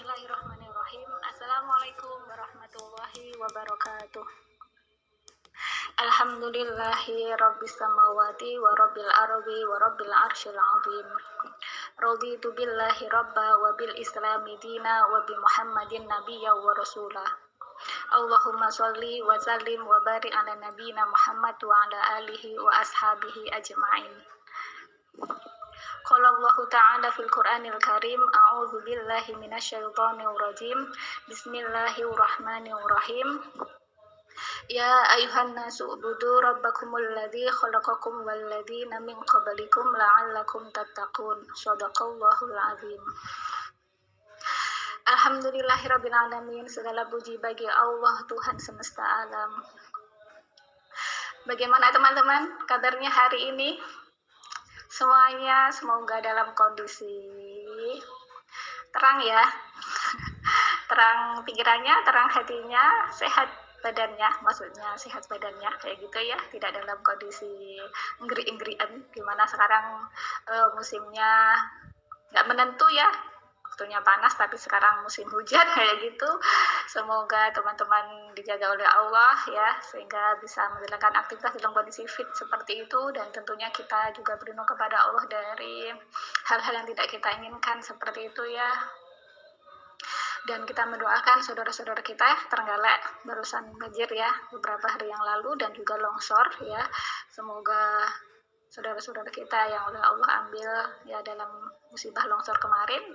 Bismillahirrahmanirrahim. Assalamualaikum warahmatullahi wabarakatuh. Alhamdulillahi rabbis samawati wa rabbil ardi wa rabbil arsyil azim. Raditu billahi rabba wa bil islami dina wa bi Muhammadin nabiyya wa rasulah. Allahumma sholli wa sallim wa barik ala nabiyina Muhammad wa ala alihi wa ashabihi ajma'in. Qala Allah Ta'ala fil Qur'anil Karim, a'udzu billahi minasyaitonir rajim. Bismillahirrahmanirrahim. Ya ayuhan nasu ubudu rabbakumul ladzi khalaqakum wal ladzina min qablikum la'allakum tattaqun. Shadaqallahul azim. Alhamdulillahirabbil alamin. Segala puji bagi Allah Tuhan semesta alam. Bagaimana teman-teman kabarnya hari ini? Semuanya semoga dalam kondisi terang ya, terang pikirannya, terang hatinya, sehat badannya, maksudnya sehat badannya kayak gitu ya, tidak dalam kondisi enggri-enggrian, gimana sekarang musimnya nggak menentu ya, waktunya panas tapi sekarang musim hujan kayak gitu. Semoga teman-teman dijaga oleh Allah ya, sehingga bisa menjalankan aktivitas dalam kondisi fit seperti itu, dan tentunya kita juga berlindung kepada Allah dari hal-hal yang tidak kita inginkan seperti itu ya. Dan kita mendoakan saudara-saudara kita terenggalek barusan banjir ya beberapa hari yang lalu, dan juga longsor ya. Semoga saudara-saudara kita yang oleh Allah ambil ya dalam musibah longsor kemarin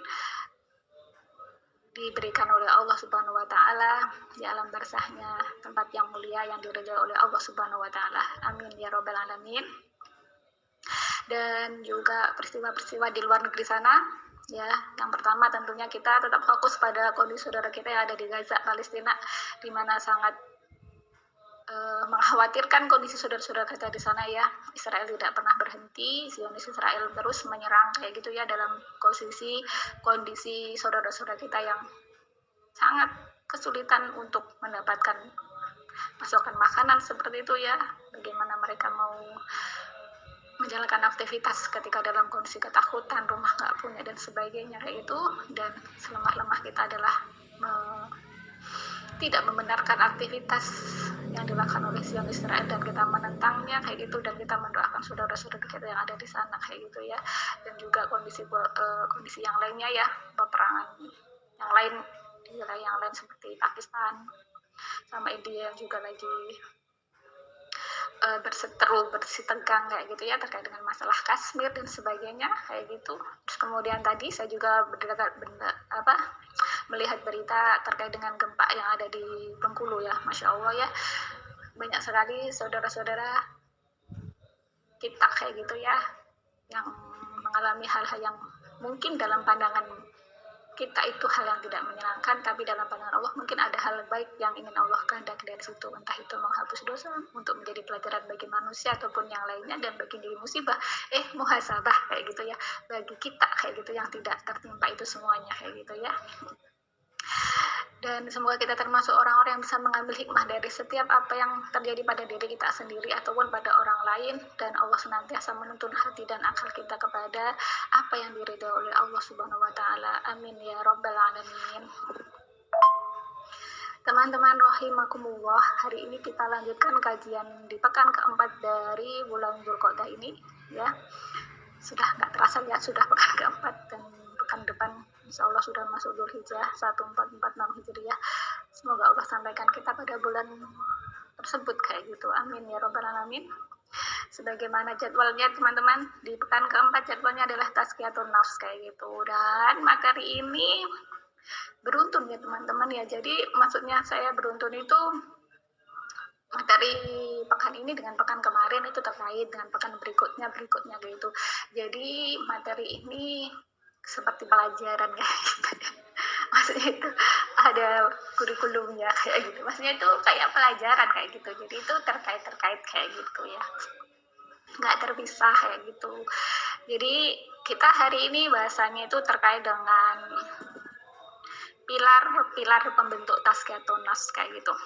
diberikan oleh Allah Subhanahu wa Ta'ala di alam barzahnya, tempat yang mulia yang diridhai oleh Allah Subhanahu wa Ta'ala. Amin ya Rabbal alamin. Dan juga peristiwa-peristiwa di luar negeri sana ya, yang pertama tentunya kita tetap fokus pada kondisi saudara kita yang ada di Gaza, Palestina, di mana sangat mengkhawatirkan kondisi saudara-saudara kita di sana ya. Israel tidak pernah berhenti, Zionis Israel terus menyerang kayak gitu ya, dalam kondisi saudara-saudara kita yang sangat kesulitan untuk mendapatkan pasokan makanan seperti itu ya. Bagaimana mereka mau menjalankan aktivitas ketika dalam kondisi ketakutan, rumah nggak punya dan sebagainya kayak itu. Dan selemah-lemah kita adalah tidak membenarkan aktivitas yang dilakukan oleh Zionis Israel, dan kita menentangnya kayak gitu, dan kita mendoakan saudara-saudara kita yang ada di sana kayak gitu ya. Dan juga kondisi yang lainnya ya, peperangan yang lain di wilayah yang lain seperti Pakistan sama India yang juga lagi berseteru, bersih tegang kayak gitu ya, terkait dengan masalah Kashmir dan sebagainya kayak gitu. Terus kemudian tadi saya juga melihat berita terkait dengan gempa yang ada di Bengkulu ya, Masya Allah ya, banyak sekali saudara-saudara kita kayak gitu ya yang mengalami hal-hal yang mungkin dalam pandangan kita itu hal yang tidak menyenangkan, tapi dalam pandangan Allah mungkin ada hal baik yang ingin Allah kehendaki dari situ, entah itu menghapus dosa, untuk menjadi pelajaran bagi manusia ataupun yang lainnya, dan bagi diri musibah muhasabah kayak gitu ya bagi kita kayak gitu yang tidak tertimpa itu semuanya kayak gitu ya. Dan semoga kita termasuk orang-orang yang bisa mengambil hikmah dari setiap apa yang terjadi pada diri kita sendiri ataupun pada orang lain, dan Allah senantiasa menuntun hati dan akal kita kepada apa yang diridhai oleh Allah Subhanahu wa Ta'ala. Amin ya Rabbal alamin. Teman-teman rahimakumullah, hari ini kita lanjutkan kajian di pekan keempat dari bulan Dzulqa'dah ini ya. Sudah nggak terasa ya, sudah pekan keempat, dan pekan depan insya Allah sudah masuk Dzulhijjah 1446 Hijriah. Semoga Allah sampaikan kita pada bulan tersebut kayak gitu. Amin ya Rabbal alamin. Sebagaimana jadwalnya teman-teman, di pekan keempat jadwalnya adalah tazkiyatun nafs kayak gitu. Dan materi ini beruntun ya teman-teman ya. Jadi maksudnya saya beruntun itu materi pekan ini dengan pekan kemarin itu terkait dengan pekan berikutnya gitu. Jadi materi ini seperti pelajaran kayak gitu. Maksudnya itu ada kurikulumnya kayak gitu. Maksudnya itu kayak pelajaran kayak gitu. Jadi itu terkait kayak gitu ya. Nggak terpisah kayak gitu. Jadi kita hari ini bahasanya itu terkait dengan pilar pembentuk tazkiyatun nafs kayak gitu.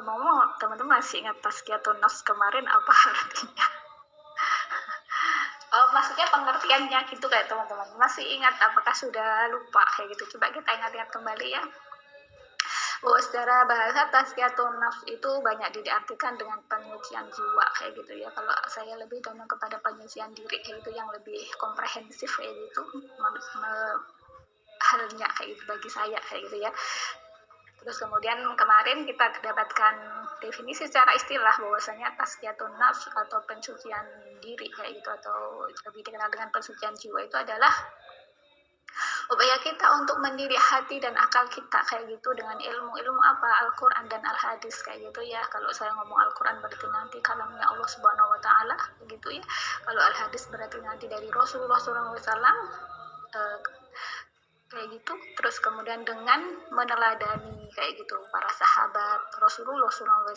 Ngomong-ngomong, teman-teman masih ingat tazkiyatun nafs kemarin apa artinya? Apa maksudnya pengertiannya gitu kayak teman-teman. Masih ingat apakah sudah lupa kayak gitu? Coba kita ingat-ingat kembali ya. Bahwa secara bahasa tazkiyatun nafs itu banyak diartikan dengan penyucian jiwa kayak gitu ya. Kalau saya lebih condong kepada penyucian diri kayak gitu, yang lebih komprehensif kayak gitu halnya kayak gitu bagi saya kayak gitu ya. Terus kemudian kemarin kita dapatkan definisi secara istilah bahwasanya tazkiyatun nafs atau pensucian diri kayak gitu, atau lebih dikenal dengan pensucian jiwa, itu adalah upaya kita untuk mendidik hati dan akal kita kayak gitu dengan ilmu apa, Al-Quran dan Al-Hadis kayak gitu ya. Kalau saya ngomong Al-Quran berarti nanti kalamnya Allah Subhanahu Wa Taala gitu ya. Kalau Al-Hadis berarti nanti dari Rasulullah SAW kayak gitu. Terus kemudian dengan meneladani kayak gitu para sahabat Rasulullah SAW,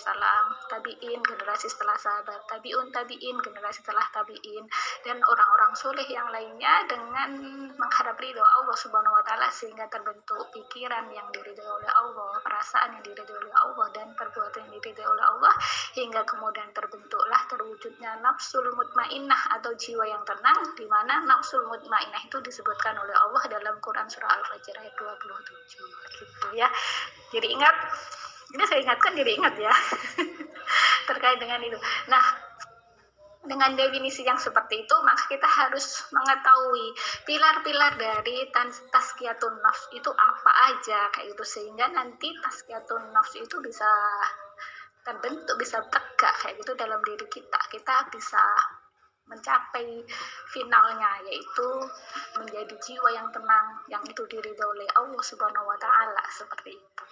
tabiin, generasi setelah sahabat, tabiun, generasi setelah tabiin, dan orang-orang soleh yang lainnya, dengan mengharap ridho Allah Subhanahu Wa Taala sehingga terbentuk pikiran yang diridhoi oleh Allah, perasaan yang diridhoi oleh Allah, dan perbuatan yang diridhoi oleh Allah, hingga kemudian terwujudnya nafsul mutmainnah atau jiwa yang tenang, di mana nafsul mutmainnah itu disebutkan oleh Allah dalam Quran surah Al-Fajr ayat 27 gitu ya. Jadi ingat, ini saya ingatkan jadi ingat ya terkait dengan itu. Nah, dengan definisi yang seperti itu, maka kita harus mengetahui pilar-pilar dari tazkiyatun nafs itu apa aja kayak gitu, sehingga nanti tazkiyatun nafs itu bisa terbentuk, bisa tegak kayak gitu dalam diri kita. Kita bisa mencapai finalnya, yaitu menjadi jiwa yang tenang, yang itu diridhoi oleh Allah Subhanahu Wa Taala, seperti itu.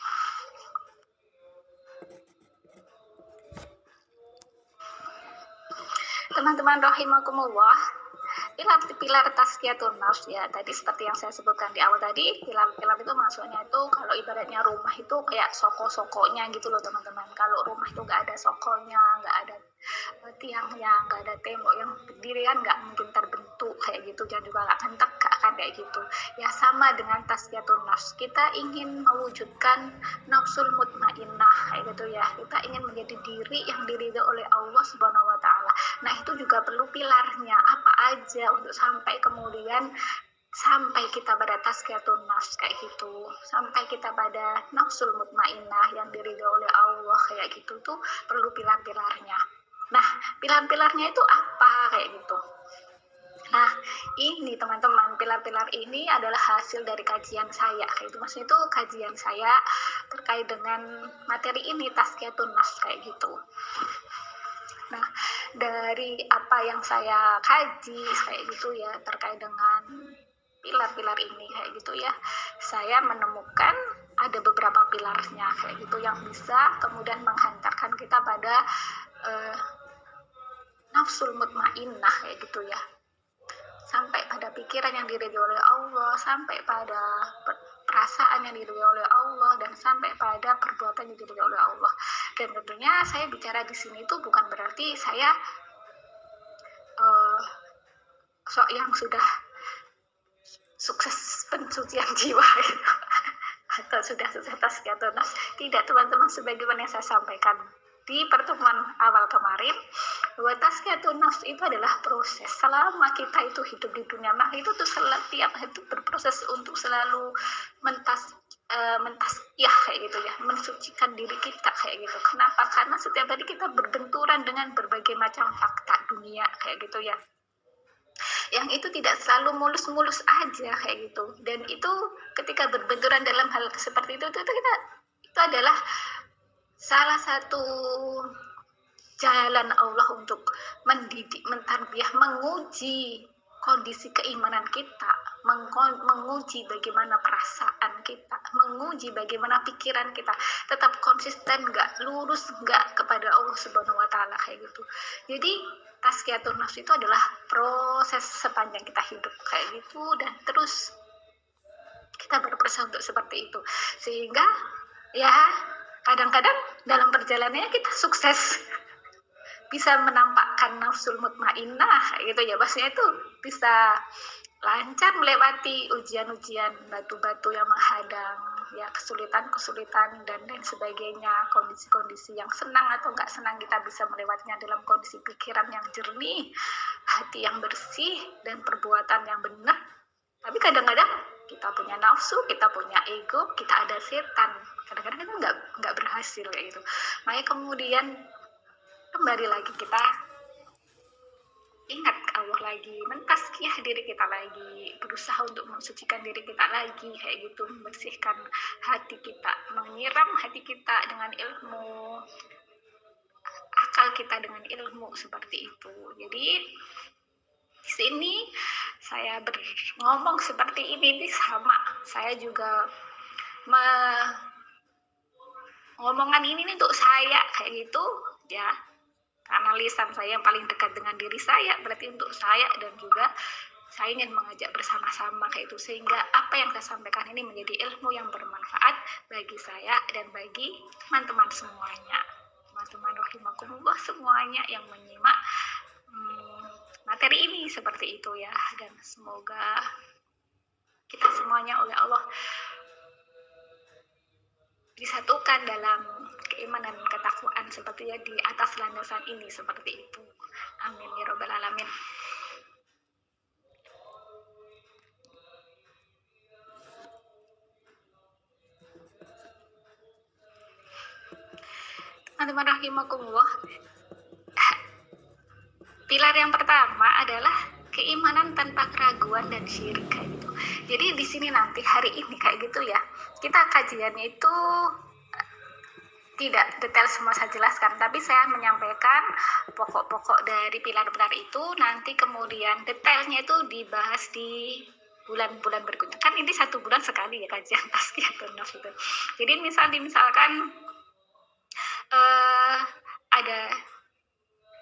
Teman-teman rahimakumullah, pilar tazkiyatun nafs ya, tadi seperti yang saya sebutkan di awal tadi, pilar-pilar itu maksudnya itu kalau ibaratnya rumah itu kayak soko-sokonya gitu loh teman-teman. Kalau rumah itu nggak ada sokonya, nggak ada tiangnya, nggak ada tembok yang berdiri, kan nggak mungkin terbentuk kayak gitu, dan juga nggak akan tegak kan kayak gitu ya. Sama dengan tazkiyatun nafs, kita ingin mewujudkan nafsul mutmainnah kayak gitu ya, kita ingin menjadi diri yang diridhoi oleh Allah Subhanahu Wa Taala. Nah, itu juga perlu pilarnya apa aja untuk sampai kemudian sampai kita pada tazkiyatun nafs kayak gitu, sampai kita pada nafsul mutmainnah yang diridhoi oleh Allah kayak gitu, tuh perlu pilar-pilarnya. Nah, pilar-pilarnya itu apa kayak gitu. Nah, ini teman-teman, pilar-pilar ini adalah hasil dari kajian saya kayak itu. Maksudnya itu kajian saya terkait dengan materi ini, tazkiyatun nafs kayak gitu. Nah, dari apa yang saya kaji kayak gitu ya terkait dengan pilar-pilar ini kayak gitu ya, saya menemukan ada beberapa pilarnya kayak gitu yang bisa kemudian menghantarkan kita pada nafsul mutmainnah kayak gitu ya, sampai pada pikiran yang diridhoi oleh Allah, sampai pada perasaan yang diridhoi oleh Allah, dan sampai pada perbuatan yang diridhoi oleh Allah. Dan tentunya saya bicara di sini itu bukan berarti saya yang sudah sukses pensucian jiwa gitu, atau sudah sukses tazkiyatun nafs. Tidak teman-teman, sebagaimana yang saya sampaikan di pertemuan awal kemarin, bahwa tazkiyatun nafs itu adalah proses. Selama kita itu hidup di dunia, maka itu tuh setiap itu berproses untuk selalu mentasqiyah kayak gitu ya, mensucikan diri kita kayak gitu. Kenapa? Karena setiap hari kita berbenturan dengan berbagai macam fakta dunia kayak gitu ya, yang itu tidak selalu mulus-mulus aja kayak gitu. Dan itu ketika berbenturan dalam hal seperti itu adalah salah satu jalan Allah untuk mendidik, mentarbiyah, menguji kondisi keimanan kita, menguji bagaimana perasaan kita, menguji bagaimana pikiran kita, tetap konsisten nggak, lurus nggak kepada Allah Subhanahu Wa Taala kayak gitu. Jadi tazkiyatun nafs itu adalah proses sepanjang kita hidup kayak gitu, dan terus kita berproses untuk seperti itu, sehingga ya kadang-kadang dalam perjalanannya kita sukses bisa menampakkan nafsul mutmainnah gitu ya, maksudnya itu bisa lancar melewati ujian-ujian, batu-batu yang menghadang, ya kesulitan dan lain sebagainya, kondisi-kondisi yang senang atau nggak senang kita bisa melewatinya dalam kondisi pikiran yang jernih, hati yang bersih dan perbuatan yang benar. Tapi kadang-kadang kita punya nafsu, kita punya ego, kita ada setan, kadang-kadang kita nggak berhasil kayak gitu. Makanya kemudian kembali lagi kita ingat Allah lagi, mentazkiyah diri kita lagi, berusaha untuk mensucikan diri kita lagi kayak gitu, membersihkan hati kita, menyiram hati kita dengan ilmu, akal kita dengan ilmu seperti itu. Jadi di sini saya ngomong seperti ini sama saya juga ngomongan ini untuk saya kayak gitu ya, karena lisan saya yang paling dekat dengan diri saya, berarti untuk saya, dan juga saya ingin mengajak bersama-sama kayak itu, sehingga apa yang saya sampaikan ini menjadi ilmu yang bermanfaat bagi saya dan bagi teman-teman semuanya, teman-teman rahimakumullah semuanya yang menyimak materi ini seperti itu ya. Dan semoga kita semuanya oleh Allah disatukan dalam keimanan dan ketakwaan seperti ya di atas landasan ini seperti itu. Amin ya robbal alamin. Teman-teman rahimakumullah, pilar yang pertama adalah keimanan tanpa keraguan dan syirik kayak gitu. Jadi di sini nanti hari ini kayak gitu ya, kita kajiannya itu tidak detail semua saya jelaskan, tapi saya menyampaikan pokok-pokok dari pilar-pilar itu, nanti kemudian detailnya itu dibahas di bulan-bulan berikutnya. Kan ini 1 bulan sekali ya kajian tazkiyatun nafs itu. Jadi misalkan ada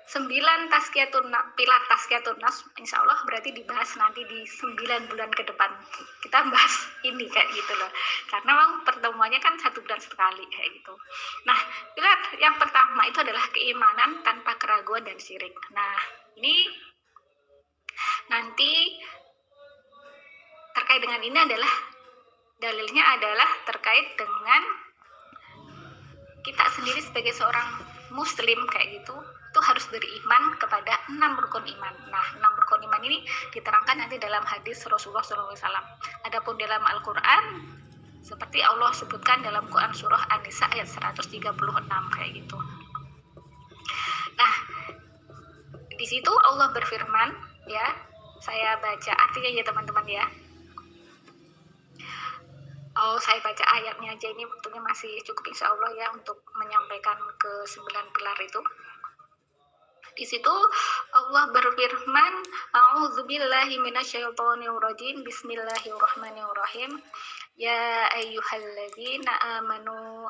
9 pilar tazkiyatun nafs, insya Allah berarti dibahas nanti di 9 bulan ke depan. Kita bahas ini kayak gitu loh. Karena memang pertemuannya kan 1 bulan sekali kayak gitu. Nah, pilar yang pertama itu adalah keimanan tanpa keraguan dan syirik. Nah, ini nanti terkait dengan ini adalah dalilnya adalah terkait dengan kita sendiri sebagai seorang muslim kayak gitu, itu harus beriman kepada 6 rukun iman. Nah, 6 rukun iman ini diterangkan nanti dalam hadis Rasulullah SAW. Adapun dalam Al-Quran, seperti Allah sebutkan dalam Quran surah An-Nisa ayat 136 kayak gitu. Nah, di situ Allah berfirman ya, saya baca artinya ya teman-teman ya. Saya baca ayatnya aja, ini waktunya masih cukup insya Allah ya untuk menyampaikan ke 9 pilar itu. Di situ Allah berfirman, A'udzubillahi minasyaitonirrajim, Bismillahirrahmanirrahim. Ya ayyuhalladzina amanu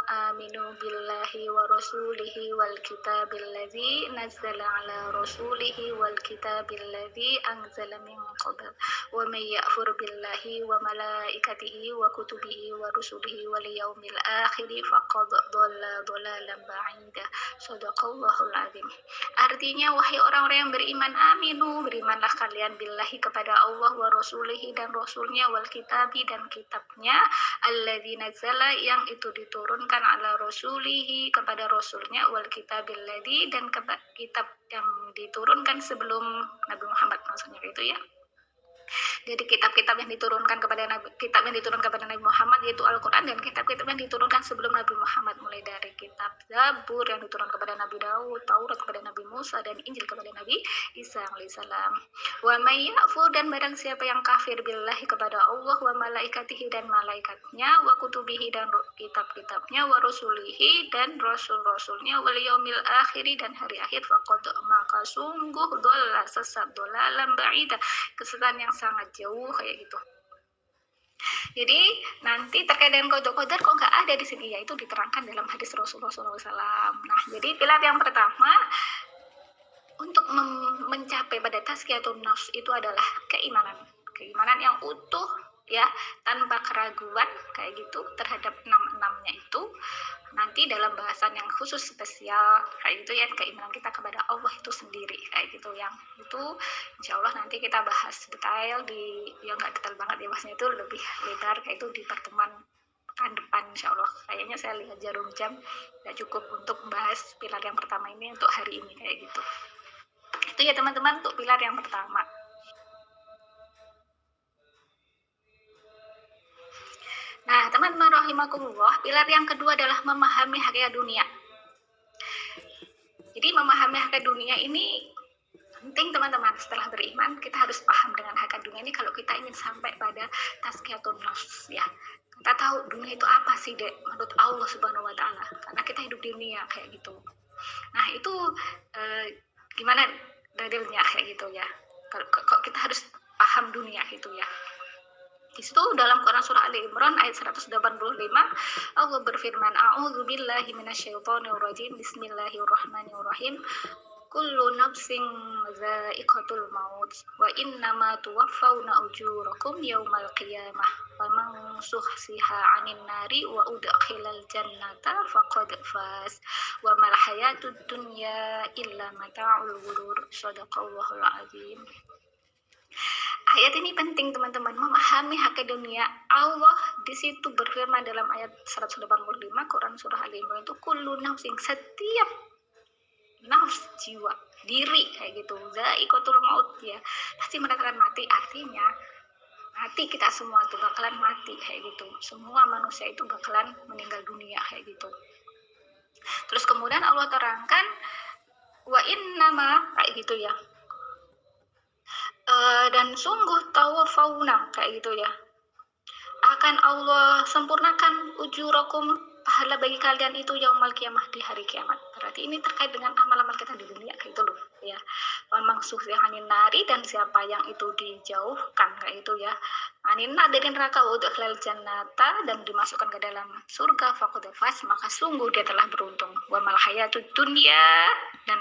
billahi wa rasulihi wal kitabil ladzi nazzala ala rasulihi wal kitabil ladzi anzala min qabl wa may yakfur billahi wa malaikatihi wa kutubihi wa rusulihi wal yaumil akhir faqad dhalla dhalalan ba'ida. Shadaqallahul azim. Artinya, wahai orang-orang yang beriman, berimanlah kalian billahi kepada Allah wa rasulihi dan rasulnya, wal kitabi dan kitabnya, alladzi nazzala yang itu diturunkan ala rasulihi kepada rasulnya, wal kitabil ladzi dan kitab yang diturunkan sebelum Nabi Muhammad, maksudnya itu ya. Jadi kitab-kitab yang diturunkan kepada Nabi Muhammad yaitu Al-Quran, dan kitab-kitab yang diturunkan sebelum Nabi Muhammad, mulai dari kitab Zabur yang diturunkan kepada Nabi Daud, Taurat kepada Nabi Musa, dan Injil kepada Nabi Isa alaihissalam. Wa may yakfur, dan barang siapa yang kafir billahi kepada Allah, wa malaikatihi dan malaikatnya, wa kutubihi dan kitab-kitabnya, wa rasulihi dan rasul-rasulnya, wal yaumil akhiri dan hari akhir, faqad maka sungguh dhalla sesat, dhalalan ba'ida kesesatan yang sangat jauh kayak gitu. Jadi nanti terkait dengan qada-qadar kok nggak ada di sini, yaitu diterangkan dalam hadis Rasulullah SAW. Nah, jadi pilar yang pertama untuk mencapai pada tazkiyatun nafs itu adalah keimanan yang utuh ya, tanpa keraguan kayak gitu terhadap 6-6-nya itu. Nanti dalam bahasan yang khusus spesial kayak gitu ya, keimanan kita kepada Allah itu sendiri kayak gitu, yang itu insya Allah nanti kita bahas detail di, ya nggak detail banget ya, bahasnya itu lebih lebar kayak itu di pertemuan pekan depan insya Allah. Kayaknya saya lihat jarum jam nggak cukup untuk membahas pilar yang pertama ini untuk hari ini kayak gitu. Itu ya teman-teman untuk pilar yang pertama. Nah teman-teman rahimakumullah, pilar yang kedua adalah memahami hakikat dunia. Jadi memahami hakikat dunia ini penting teman-teman. Setelah beriman kita harus paham dengan hakikat dunia ini kalau kita ingin sampai pada tazkiyatun nafs ya. Kita tahu dunia itu apa sih dek menurut Allah Subhanahu wa taala. Karena kita hidup di dunia kayak gitu. Nah, itu gimana dalilnya kayak gitu ya. Kalau kita harus paham dunia itu ya. Di situ dalam Quran surah Ali Imran ayat 185 Allah berfirman, A'udzubillahi minasyaitonirrajim. Bismillahirrahmanirrahim. Kullu nafsin za'iqatul maut wa innama tuwaffawna ujurakum yaumal qiyamah faman zuhziha 'anil nari wa udkhilal jannata faqad faz wa mal hayatud dunya illa mata'ul ghurur. Shadaqallahul azim. Ayat ini penting teman-teman, memahami hakikat dunia. Allah di situ berfirman dalam ayat 185 Quran surah Ali Imran itu kullu nafsin, setiap nafs, jiwa, diri kayak gitu, za'iqatul maut ya, pasti merasakan mati. Artinya mati, kita semua tuh bakalan mati kayak gitu, semua manusia itu bakalan meninggal dunia kayak gitu. Terus kemudian Allah terangkan wa innama kayak gitu ya, dan sungguh tawafauna kayak gitu ya, akan Allah sempurnakan ujurakum, pahala bagi kalian itu yaumal kiamah, di hari kiamat. Berarti ini terkait dengan amal-amal kita di dunia kayak itu loh ya. Memang suhsihanin nari, dan siapa yang itu dijauhkan kayak itu ya, aninna dari neraka, untuk halal jannata, dan dimasukkan ke dalam surga, faqad faz, maka sungguh dia telah beruntung. Wa mal hayatud dunya, dan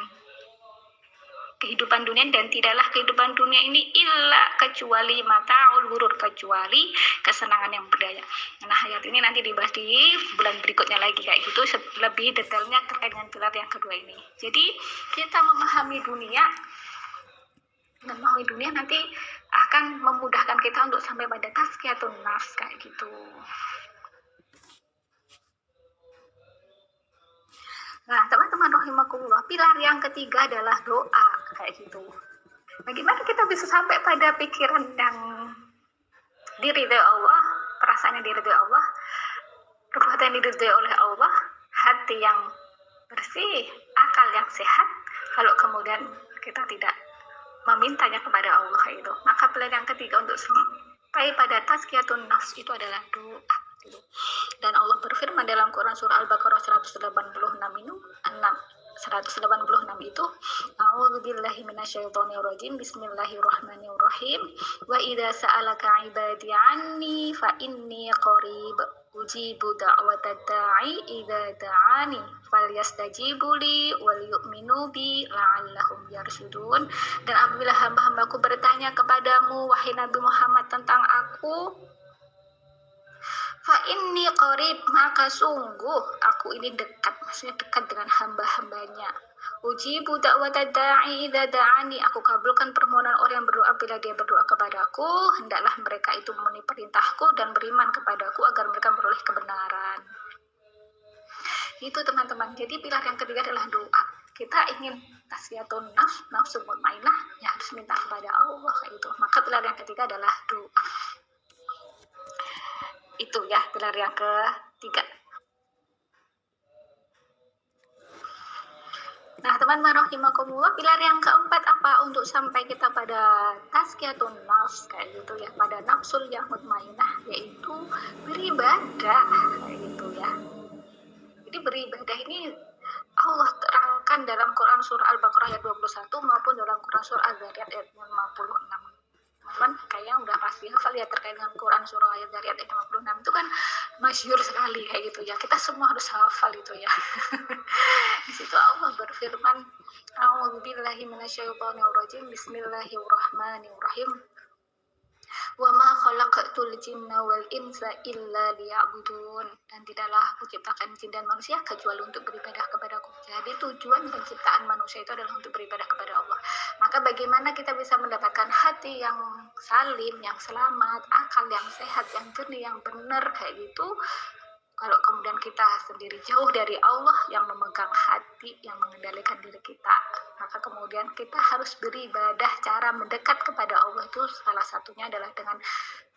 kehidupan dunia, dan tidaklah kehidupan dunia ini illa kecuali mata'ul ghurur, kecuali kesenangan yang berdaya. Nah ayat ini nanti dibahas di bulan berikutnya lagi kayak gitu, lebih detailnya terkait dengan pilar yang kedua ini. Jadi kita memahami dunia, dan memahami dunia nanti akan memudahkan kita untuk sampai pada tazkiyatun nafs kayak gitu. Nah, teman-teman rahimakumullah, pilar yang ketiga adalah doa kayak gitu. Bagaimana kita bisa sampai pada pikiran yang diridhai Allah, perasaan yang diridhai Allah, perbuatan yang diridhai oleh Allah, hati yang bersih, akal yang sehat, kalau kemudian kita tidak memintanya kepada Allah kayak gitu. Maka pilar yang ketiga untuk sampai pada tazkiyatun nafs itu adalah doa. Dan Allah berfirman dalam Quran surah Al-Baqarah 186 itu, A'udzubillahi minasyaitonirrajim. Bismillahirrahmanirrahim. Wa idza sa'alaka 'ibadi 'anni fa inni qarib ujibu da'watad da'i idza da'ani falyastajibu li wal yu'minu bi la'allahum yarshudun. Dan apabila hamba-hambaku bertanya kepadamu wahai Nabi Muhammad tentang aku, fa inni qarib, maka sungguh aku ini dekat, maksudnya dekat dengan hamba-hambanya. Ujibu da'watad da'i idza da'ani, aku kabulkan permohonan orang yang berdoa bila dia berdoa kepadaku. Hendaklah mereka itu memenuhi perintahku dan beriman kepadaku agar mereka memperoleh kebenaran. Itu teman-teman. Jadi pilar yang ketiga adalah doa. Kita ingin tazkiyatun nafs, nafsu mutmainnah, ya harus minta kepada Allah kayak itu. Maka pilar yang ketiga adalah doa. Itu ya pilar yang ketiga. Nah teman-teman rahimakumullah, pilar yang keempat apa untuk sampai kita pada tazkiyatun nafs kayak gitu ya, pada nafsul yang mutmainnah, yaitu beribadah kayak gitu ya. Jadi beribadah ini Allah terangkan dalam Quran surah Al-Baqarah ayat 21 maupun dalam Quran surah Az-Zariyat ayat 56. Teman-teman kayaknya udah pasti hafal ya terkait dengan Quran surah ayat Zariyat ayat 56 itu kan masyhur sekali kayak gitu ya. Kita semua harus hafal itu ya. Di situ Allah berfirman, A'udzubillahi minasyaitonirrajim. Bismillahirrahmanirrahim. Wa ma khalaqatul jinna wal insa illa liya'budun. Dan tidaklah aku ciptakan jin dan manusia kecuali untuk beribadah kepadaku. Jadi tujuan penciptaan manusia itu adalah untuk beribadah kepada Allah. Maka bagaimana kita bisa mendapatkan hati yang salim, yang selamat, akal yang sehat, yang jernih, yang benar kayak gitu? Kalau kemudian kita sendiri jauh dari Allah yang memegang hati, yang mengendalikan diri kita, maka kemudian kita harus beribadah. Cara mendekat kepada Allah itu salah satunya adalah dengan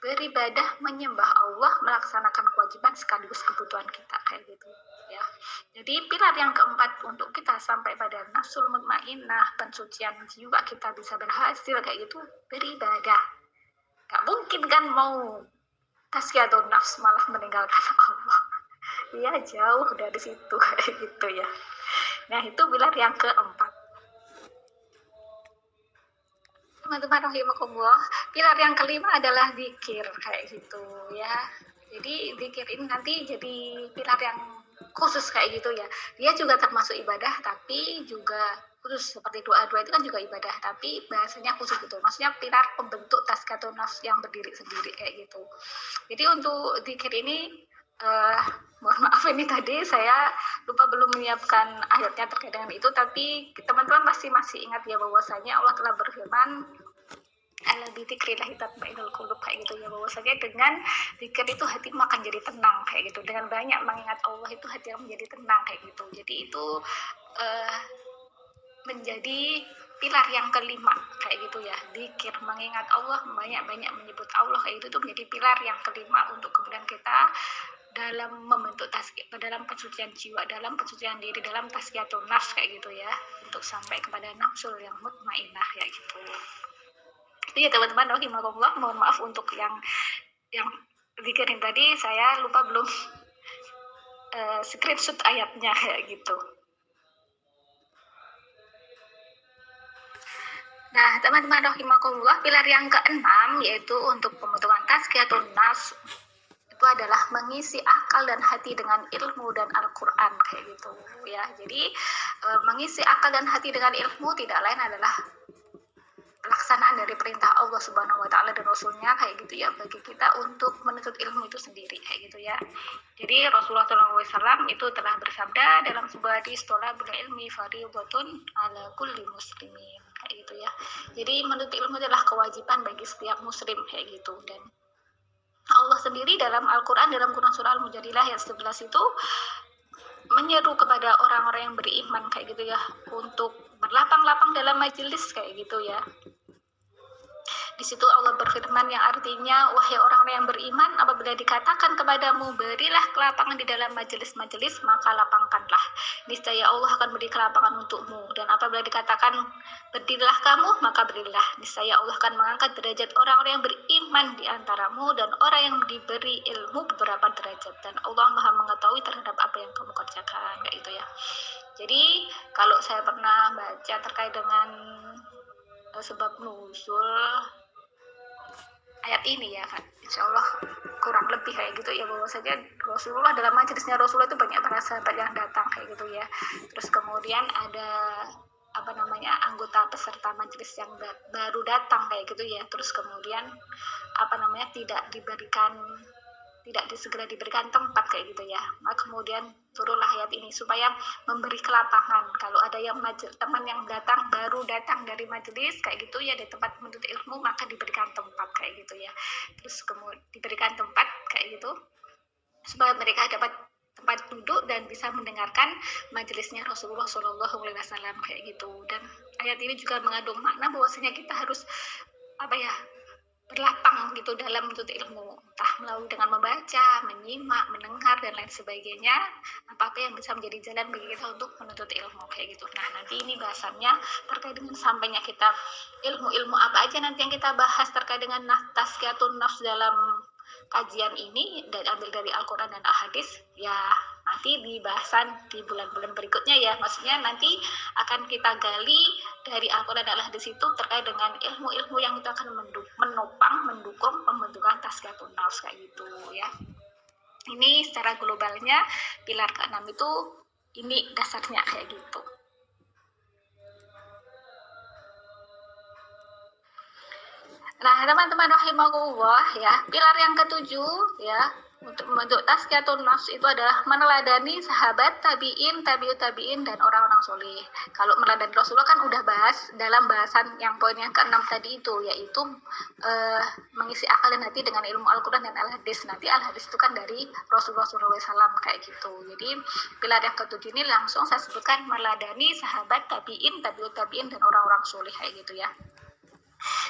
beribadah, menyembah Allah, melaksanakan kewajiban sekaligus kebutuhan kita, kayak gitu ya. Jadi pilar yang keempat untuk kita sampai pada nafsul mutmainnah, pensucian jiwa kita bisa berhasil kayak gitu, beribadah. Gak mungkin kan mau tazkiyatun nafs malah meninggalkan Allah. Ya jauh dari situ kayak gitu ya. Nah itu pilar yang keempat. Teman-teman rahimakumullah, pilar yang kelima adalah zikir kayak gitu ya. Jadi zikir ini nanti jadi pilar yang khusus kayak gitu ya. Dia juga termasuk ibadah tapi juga khusus, seperti doa-doa itu kan juga ibadah tapi bahasanya khusus gitu. Maksudnya pilar pembentuk tazkiyatun nafs yang berdiri sendiri kayak gitu. Jadi untuk zikir ini mohon maaf ini tadi saya lupa belum menyiapkan ayatnya terkait dengan itu, tapi teman-teman pasti masih ingat ya bahwasanya Allah telah berfirman ala bi dzikrillah tatma'innul qulub kayak gitu ya, bahwasanya dengan zikir itu hati akan jadi tenang kayak gitu. Dengan banyak mengingat Allah itu hati akan menjadi tenang kayak gitu. Jadi itu menjadi pilar yang kelima kayak gitu ya. Zikir, mengingat Allah, banyak-banyak menyebut Allah kayak gitu, itu menjadi pilar yang kelima untuk kemudian kita dalam membentuk dalam pensucian jiwa, dalam pensucian diri, dalam tazkiyatun nafs kayak gitu ya, untuk sampai kepada nafsul yang mutmainnah kayak gitu. Itu ya teman-teman, rahimakumullah. Mohon maaf untuk yang zikirin tadi saya lupa belum screenshot ayatnya kayak gitu. Nah, teman-teman rahimakumullah, pilar yang keenam yaitu untuk pembentukan tazkiyatun nafs itu adalah mengisi akal dan hati dengan ilmu dan Al-Quran kayak gitu ya. Jadi mengisi akal dan hati dengan ilmu tidak lain adalah pelaksanaan dari perintah Allah Subhanahu wa taala dan Rasulnya kayak gitu ya, bagi kita untuk menuntut ilmu itu sendiri kayak gitu ya. Jadi Rasulullah SAW itu telah bersabda dalam sebuah hadis, thalabul ilmi fardhatun ala kulli muslimin kayak gitu ya. Jadi menuntut ilmu adalah kewajiban bagi setiap muslim kayak gitu. Dan Allah sendiri dalam Al-Quran, dalam Quran surah Al-Mujadilah ayat 11 itu menyeru kepada orang-orang yang beriman kayak gitu ya, untuk berlapang-lapang dalam majelis kayak gitu ya. Di situ Allah berfirman yang artinya, wahai orang-orang yang beriman, apabila dikatakan kepadamu berilah kelapangan di dalam majelis-majelis, maka lapangkanlah. Niscaya Allah akan beri kelapangan untukmu. Dan apabila dikatakan berdirilah kamu, maka berilah. Niscaya Allah akan mengangkat derajat orang-orang yang beriman di antaramu dan orang yang diberi ilmu beberapa derajat. Dan Allah Maha mengetahui terhadap apa yang kamu kerjakan kayak gitu ya. Jadi kalau saya pernah baca terkait dengan sebab nuzul ayat ini ya kan, insya Allah kurang lebih kayak gitu ya, bahwasanya Rasulullah dalam majelisnya Rasulullah itu banyak para sahabat yang datang kayak gitu ya. Terus kemudian ada anggota peserta majelis yang baru datang kayak gitu ya. Terus kemudian tidak segera diberikan tempat kayak gitu ya. Maka kemudian turunlah ayat ini supaya memberi kelapangan. Kalau ada yang teman yang baru datang dari majelis kayak gitu ya, di tempat menuntut ilmu, maka diberikan tempat kayak gitu ya. Terus kemudian diberikan tempat kayak gitu supaya mereka dapat tempat duduk dan bisa mendengarkan majelisnya Rasulullah SAW kayak gitu. Dan ayat ini juga mengandung makna bahwasanya kita harus berlapang gitu dalam menuntut ilmu, entah melalui dengan membaca, menyimak, mendengar dan lain sebagainya, apa yang bisa menjadi jalan bagi kita untuk menuntut ilmu kayak gitu. Nah, nanti ini bahasannya terkait dengan sampainya kita ilmu apa aja nanti yang kita bahas terkait dengan tazkiyatun nafs dalam kajian ini, dan ambil dari Al-Quran dan Al-Hadis ya. Nanti di bahasan di bulan-bulan berikutnya ya, maksudnya nanti akan kita gali dari Al-Quran dan Al-Hadis itu terkait dengan ilmu-ilmu yang itu akan mendukung pembentukan tazkiyatun nafs kayak gitu ya. Ini secara globalnya pilar ke-6 itu ini dasarnya kayak gitu. Nah, teman-teman rahimakumullah ya, pilar yang ke-7 ya, untuk membentuk tazkiyatun nafs itu adalah meneladani sahabat, tabi'in, tabi'ut tabi'in dan orang-orang orang soleh. Kalau meladani Rasulullah kan udah bahas dalam bahasan yang poin yang ke-6 tadi itu, yaitu mengisi akal dan hati dengan ilmu Al-Quran dan Al-Hadis. Nanti Al-Hadis itu kan dari Rasulullah SAW kayak gitu. Jadi pilar yang ke-7 ini langsung saya sebutkan meladani sahabat, tabi'in, tabi'ut tabi'in, dan orang-orang soleh kayak gitu ya.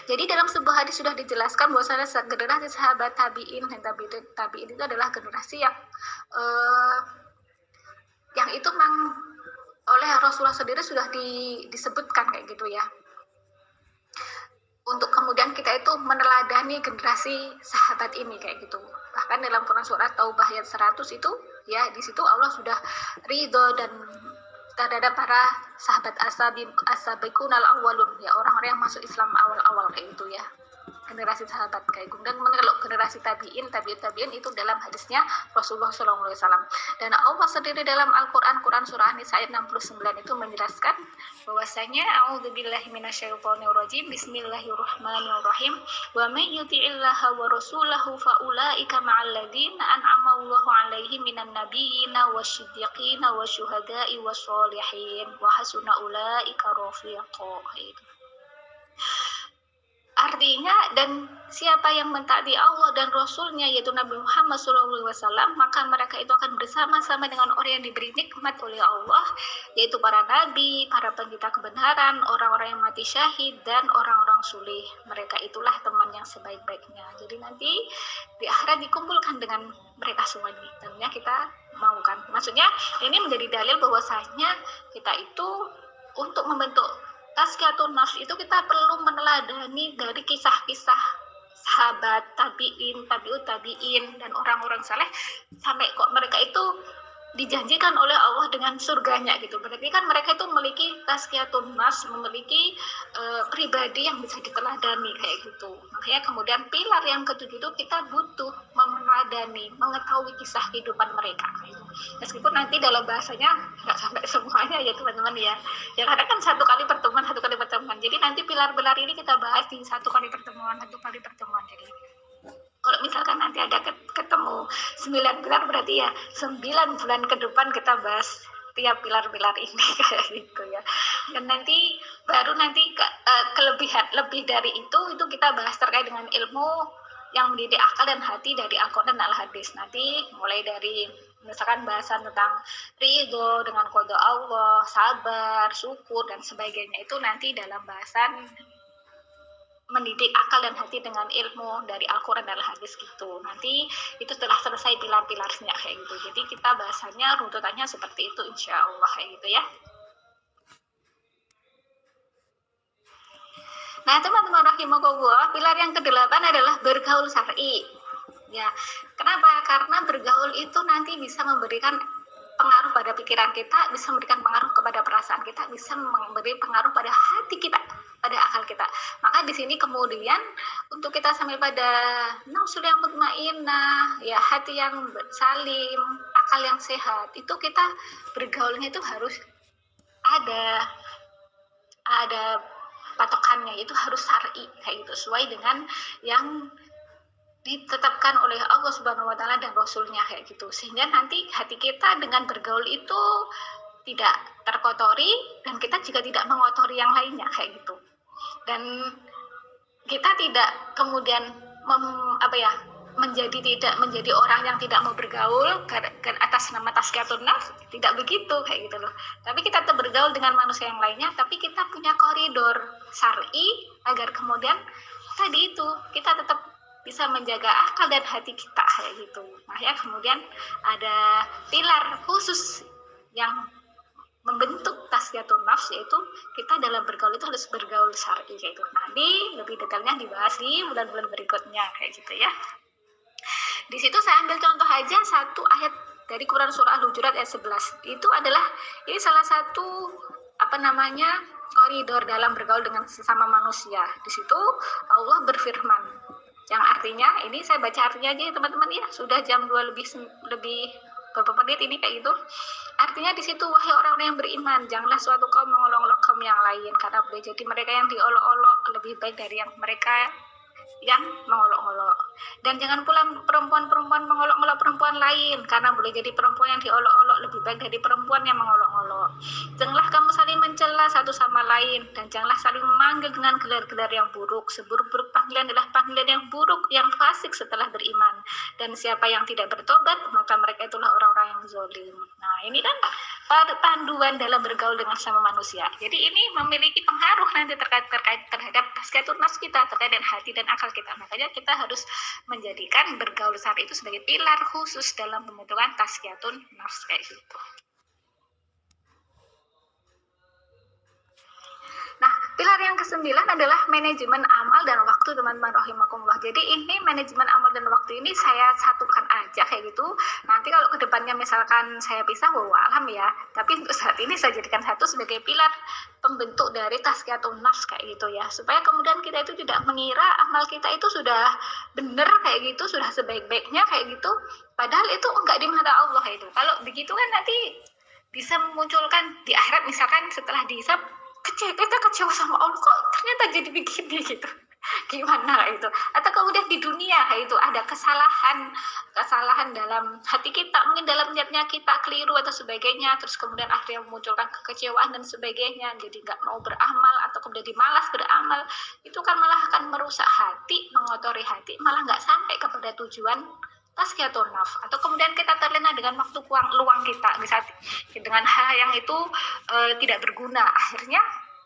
Jadi dalam sebuah hadis sudah dijelaskan bahwasanya generasi sahabat, tabi'in, dan tabi'in itu adalah generasi yang itu memang oleh Rasulullah sendiri sudah disebutkan kayak gitu ya. Untuk kemudian kita itu meneladani generasi sahabat ini kayak gitu. Bahkan dalam Quran surat Taubah ayat 100 itu ya, di situ Allah sudah ridho dan terhadap para sahabat as-sabiqun al-awwalun ya, orang-orang yang masuk Islam awal-awal kayak gitu ya, generasi sahabat kayak gitu. Dan kalau generasi tabi'in, tabi'ut tabi'in itu dalam hadisnya Rasulullah SAW. Dan Allah sendiri dalam Al-Quran, Quran surah An-Nisa ayat 69 itu menjelaskan bahwasanya a'udzubillahi minasyaitonirrajim, bismillahirrahmanirrahim, wa may yuti'illaha wa rasulahu fa ulaika ma'al ladzina an'ama Allahu 'alaihim minan nabiyyina wasyiddiqina wasyuhada'i wassolihin wa hasuna ulaika rafiqa. Artinya, dan siapa yang mentaati Allah dan Rasulnya yaitu Nabi Muhammad SAW, maka mereka itu akan bersama-sama dengan orang yang diberi nikmat oleh Allah, yaitu para nabi, para penggita kebenaran, orang-orang yang mati syahid, dan orang-orang sulih. Mereka itulah teman yang sebaik-baiknya. Jadi nanti di akhirat dikumpulkan dengan mereka semua ini. Tentunya kita mau kan. Maksudnya ini menjadi dalil bahwasanya kita itu untuk membentuk tazkiyatun nafs itu kita perlu meneladani dari kisah-kisah sahabat, tabi'in, tabi'ut tabi'in, dan orang-orang saleh, sampai kok mereka itu dijanjikan oleh Allah dengan surganya gitu. Berarti kan mereka itu memiliki tazkiyatun nafs, memiliki pribadi yang bisa diteladani kayak gitu. Makanya kemudian pilar yang ke-7 itu kita butuh meneladani, mengetahui kisah kehidupan mereka gitu. Meskipun nanti dalam bahasanya nggak sampai semuanya ya teman-teman ya. Ya karena kan satu kali pertemuan. Jadi nanti pilar-pilar ini kita bahas di satu kali pertemuan. Jadi kalau misalkan nanti ada ketemu 9 pilar, berarti ya 9 bulan ke depan kita bahas tiap pilar-pilar ini kayak gitu ya. Dan nanti baru kelebihan lebih dari itu kita bahas terkait dengan ilmu yang mendidik akal dan hati dari Al-Quran dan Al-Hadis. Nanti mulai dari misalkan bahasan tentang ridho dengan qada Allah, sabar, syukur, dan sebagainya, itu nanti dalam bahasan mendidik akal dan hati dengan ilmu dari Al-Quran dan Al-Hadis gitu. Nanti itu telah selesai pilar-pilarnya kayak gitu. Jadi kita bahasannya runtutannya seperti itu insya Allah kayak gitu ya. Nah teman-teman rahimakumullah, pilar yang ke-8 adalah bergaul syar'i. Ya, kenapa? Karena bergaul itu nanti bisa memberikan pengaruh pada pikiran kita, bisa memberikan pengaruh kepada perasaan kita, bisa memberi pengaruh pada hati kita, pada akal kita. Maka di sini kemudian untuk kita sampai pada nafsul yang mutmainnah, ya hati yang salim, akal yang sehat, itu kita bergaulnya itu harus ada patokannya, itu harus syar'i kayak gitu, sesuai dengan yang ditetapkan oleh Allah Subhanahu wa taala dan Rasulnya kayak gitu. Sehingga nanti hati kita dengan bergaul itu tidak terkotori, dan kita juga tidak mengotori yang lainnya kayak gitu. Dan kita tidak kemudian tidak menjadi orang yang tidak mau bergaul atas nama tazkiyatun nafs, tidak begitu kayak gitu loh. Tapi kita tetap bergaul dengan manusia yang lainnya, tapi kita punya koridor syar'i agar kemudian tadi itu kita tetap bisa menjaga akal dan hati kita kayak gitu. Makanya kemudian ada pilar khusus yang membentuk tazkiyatun nafs, yaitu kita dalam bergaul itu harus bergaul syar'i kayak gitu. Nanti lebih detailnya dibahas di bulan-bulan berikutnya kayak gitu ya. Di situ saya ambil contoh aja satu ayat dari Quran surah Al-Hujurat ayat 11. Itu adalah ini salah satu koridor dalam bergaul dengan sesama manusia. Di situ Allah berfirman, yang artinya, ini saya baca artinya aja ya teman-teman ya, sudah jam 2 lebih beberapa menit ini kayak gitu. Artinya di situ, wahai orang-orang yang beriman, janganlah suatu kaum mengolok-olok kaum yang lain, karena boleh jadi mereka yang diolok-olok lebih baik dari yang mereka yang mengolok-olok. Dan jangan pula perempuan-perempuan mengolok-olok perempuan lain, karena boleh jadi perempuan yang diolok-olok lebih baik dari perempuan yang mengolok-olok. Allah. Janganlah kamu saling mencela satu sama lain, dan janganlah saling memanggil dengan gelar-gelar yang buruk. Seburuk-buruk panggilan adalah panggilan yang buruk, yang fasik setelah beriman. Dan siapa yang tidak bertobat, maka mereka itulah orang-orang yang zalim. Nah, ini kan panduan dalam bergaul dengan sama manusia. Jadi ini memiliki pengaruh nanti terkait terhadap tazkiyatun nafs kita, terkait dengan hati dan akal kita. Makanya kita harus menjadikan bergaul saat itu sebagai pilar khusus dalam pembentukan tazkiyatun nafs kayak gitu. Nah, pilar yang ke-9 adalah manajemen amal dan waktu, teman-teman rahimakumullah. Jadi ini manajemen amal dan waktu ini saya satukan aja kayak gitu. Nanti kalau kedepannya misalkan saya pisah, alam ya. Tapi untuk saat ini saya jadikan satu sebagai pilar pembentuk dari tazkiyatun nafs kayak gitu ya. Supaya kemudian kita itu tidak mengira amal kita itu sudah benar kayak gitu, sudah sebaik-baiknya kayak gitu. Padahal itu enggak di mata Allah itu. Kalau begitu kan nanti bisa memunculkan di akhirat, misalkan setelah dihisab, kita kecewa sama Allah, kok ternyata jadi begini gitu, gimana itu. Atau kemudian di dunia itu ada kesalahan dalam hati kita, mungkin dalam niatnya kita keliru atau sebagainya, terus kemudian akhirnya memunculkan kekecewaan dan sebagainya, jadi nggak mau beramal atau kemudian dimalas beramal. Itu kan malah akan merusak hati, mengotori hati, malah nggak sampai kepada tujuan tazkiyatun nafs. Atau kemudian kita terlena dengan waktu luang kita dengan hal yang itu tidak berguna, akhirnya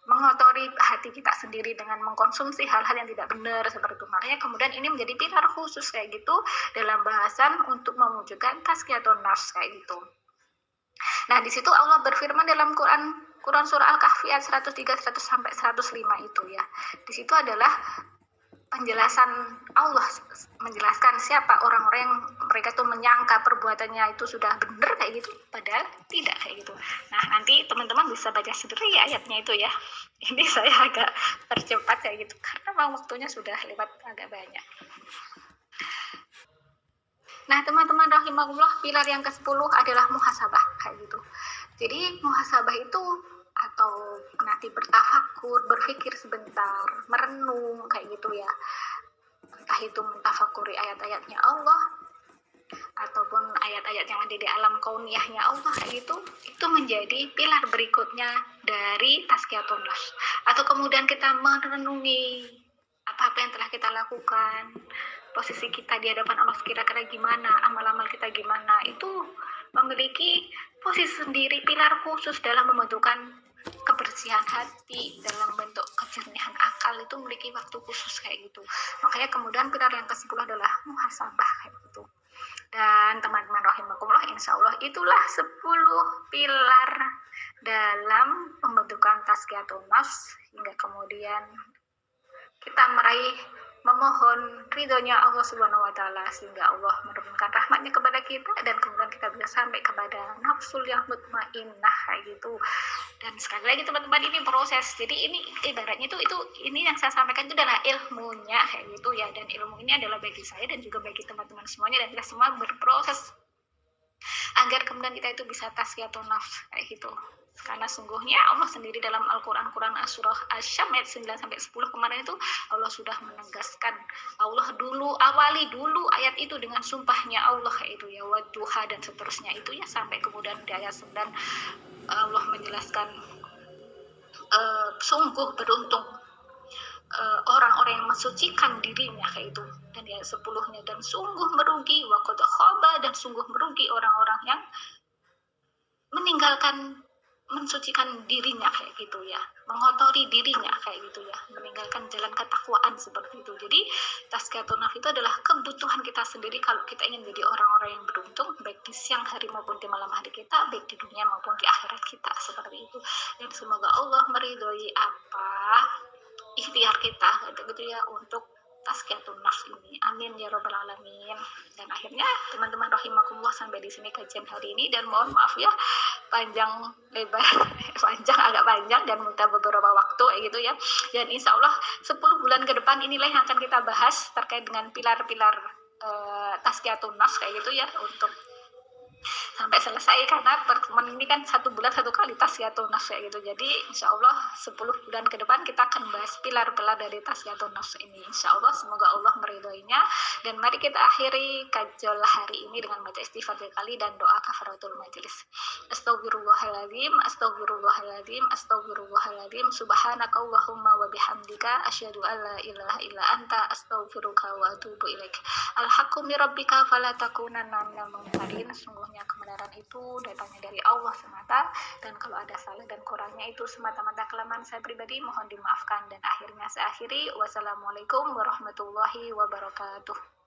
mengotori hati kita sendiri dengan mengkonsumsi hal-hal yang tidak benar seperti itu. Makanya kemudian ini menjadi pilar khusus kayak gitu dalam bahasan untuk mewujudkan tazkiyatun nafs kayak gitu. Nah, di situ Allah berfirman dalam Quran surah Al-Kahfi ayat 103 100 sampai 105 itu ya. Di situ adalah penjelasan Allah, menjelaskan siapa orang-orang yang mereka tuh menyangka perbuatannya itu sudah benar kayak gitu, padahal tidak kayak gitu. Nah, nanti teman-teman bisa baca sendiri ya ayatnya itu ya. Ini saya agak percepat kayak gitu karena memang waktunya sudah lewat agak banyak. Nah, teman-teman rahimakumullah, pilar yang ke-10 adalah muhasabah kayak gitu. Jadi muhasabah itu atau nanti bertafakur, berpikir sebentar, merenung kayak gitu ya. Entah itu mentafakuri ayat-ayatnya Allah ataupun ayat-ayat yang ada di alam kauniyahnya Allah kayak gitu, itu menjadi pilar berikutnya dari tazkiyatun nafs. Atau kemudian kita merenungi apa-apa yang telah kita lakukan, posisi kita di hadapan Allah kira-kira gimana, amal-amal kita gimana, itu memiliki posisi sendiri, pilar khusus dalam membentukkan kebersihan hati, dalam bentuk kejernihan akal, itu memiliki waktu khusus kayak gitu. Makanya kemudian pilar yang ke-10 adalah muhasabah kayak gitu. Dan teman-teman rahimakumullah, insya Allah itulah 10 pilar dalam pembentukan tazkiyatun nafs hingga kemudian kita memohon ridhonya Allah Subhanahu wa Ta'ala, sehingga Allah menurunkan rahmatnya kepada kita dan kemudian kita bisa sampai kepada nafsul yang mutmainnah kayak gitu. Dan sekali lagi teman-teman, ini proses. Jadi ini ibaratnya itu ini yang saya sampaikan itu adalah ilmunya kayak gitu ya, dan ilmu ini adalah bagi saya dan juga bagi teman-teman semuanya, dan kita semua berproses agar kemudian kita itu bisa tazkiyatun nafs kayak gitu. Karena sungguhnya Allah sendiri dalam Al-Quran surah Asy-Syams ayat 9-10 kemarin itu Allah sudah menegaskan, Allah awali dulu ayat itu dengan sumpahnya Allah kayak itu ya, wadduha dan seterusnya itu ya, sampai kemudian di ayat 9 Allah menjelaskan sungguh beruntung orang-orang yang mensucikan dirinya kayak itu, dan ayat 10-nya, dan sungguh merugi wa qad khaba, dan sungguh merugi orang-orang yang meninggalkan mensucikan dirinya kayak gitu ya, mengotori dirinya kayak gitu ya, meninggalkan jalan ketakwaan seperti itu. Jadi tazkiyatun nafs itu adalah kebutuhan kita sendiri kalau kita ingin jadi orang-orang yang beruntung, baik di siang hari maupun di malam hari kita, baik di dunia maupun di akhirat kita seperti itu. Dan semoga Allah meridhoi apa ikhtiar kita gitu ya untuk tazkiyatun nafs ini. Amin ya rabbal alamin. Dan akhirnya teman-teman rahimakumullah, sampai di sini kajian hari ini, dan mohon maaf ya panjang lebar agak panjang dan minta beberapa waktu gitu ya. Dan insya Allah 10 bulan ke depan inilah yang akan kita bahas terkait dengan pilar-pilar tazkiyatun nafs kayak gitu ya, untuk sampai selesai, karena pertemuan ini kan 1 bulan 1 kali tasyatul nafs gitu. Jadi insya Allah 10 bulan ke depan kita akan bahas pilar-pilar dari tasyatul nafs ini. Insya Allah semoga Allah meridhoinya. Dan mari kita akhiri kajol hari ini dengan baca istighfar 3 kali dan doa kafaratul majelis. Astagfirullahaladzim, astagfirullahaladzim, astagfirullahaladzim, subhanakallahumma wa bihamdika asyhadu an la ilaha illa anta astaghfiruka wa atubu ilaik. Al-haqqu min rabbika fala takunanna minal mumtarin. Sungguhnya kebenaran itu datangnya dari Allah semata, dan kalau ada salah dan kurangnya itu semata-mata kelemahan saya pribadi, mohon dimaafkan. Dan akhirnya saya akhiri, wassalamualaikum warahmatullahi wabarakatuh.